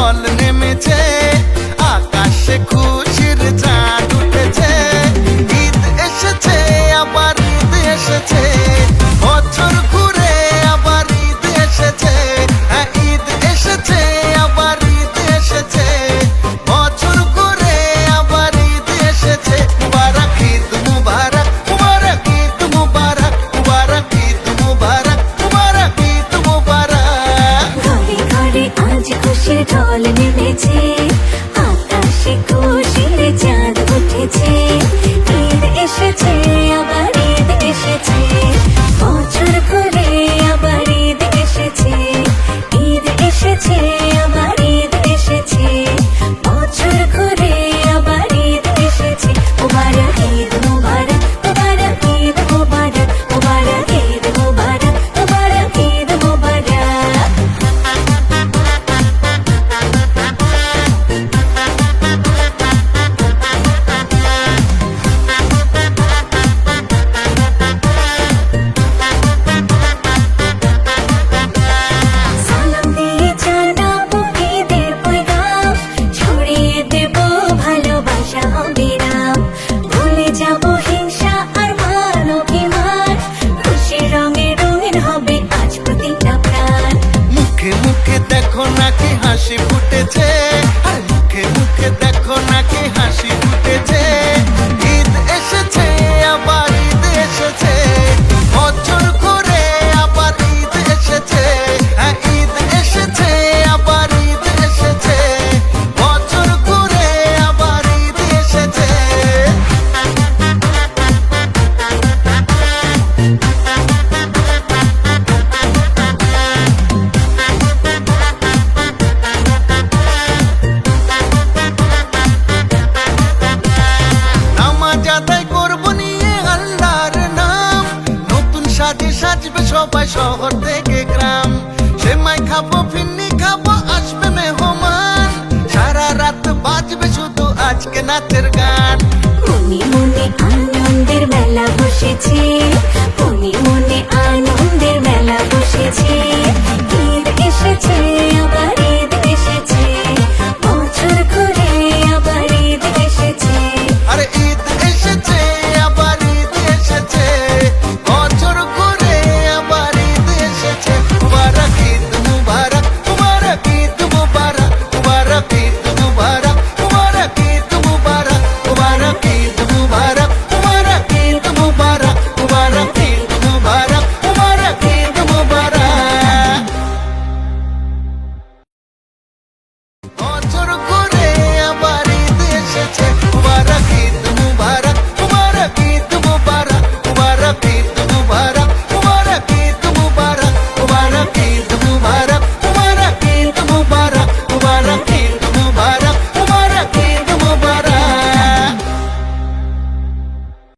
ঢল নেমেছে, আকাশে খুশির চাঁদ উঠেছে। ঈদ এসেছে, আবার ঈদ এসেছে, বছর ঘুরে আবার ঈদ এসেছে। হ্যাঁ, ঈদ এসেছে, আবার ঈদ এসেছে, বছর ঘুরে আবার ঈদ এসেছে। মুবারক ঈদ মুবারক, মুবারক ঈদ মুবারক, মুবারক ঈদ মুবারক, মুবারক ঈদ মুবারক। ঘরে ঘরে আজ খুশির ঢল নেমেছে, আকাশে খুশির চাঁদ উঠেছে। ঈদ এসেছে, আবার ঈদ এসেছে, বছর ঘুরে আবার ঈদ এসেছে। ঈদ এসেছে, আবার ঈদ এসেছে, বছর ঘুরে আবার ঈদ এসেছে। মুবারক ঈদ মুবারক, মুবারক ঈদ মুবারক, মুবারক ঈদ মুবারক, মুবারক ঈদ মুবারক। সালাম দিয়ে জানাবো ঈদের পয়গাম, ছড়িয়ে দেব ভালোবাসা অবিরাম। ভুলে যাব হিংসা আর মান অভিমান, খুশির রঙে রঙিন হবে আজ প্রতিটা প্রাণ। মুখে মুখে দেখো নাকি হাসি ফুটেছে, আর মুখে মুখে দেখো নাকি হাসি ফুটেছে। ঈদ এসেছে, আবার ঈদ এসেছে, বছর ঘুরে আবার ঈদ এসেছে। হ্যাঁ, ঈদ এসেছে, আবার ঈদ এসেছে, বছর ঘুরে আবার ঈদ এসেছে। নামাজ আদায় করবো নিয়ে আল্লাহর নাম, নতুন সাজে সাজবে সবাই শহর থেকে গ্রাম। সেমাই খাবো, ফিন্নি খাবো, আসবে মেহমান, সারা রাত বাজবে শুধু আজকে নাচের গান। মনে মনে আনন্দের মেলা বসেছে,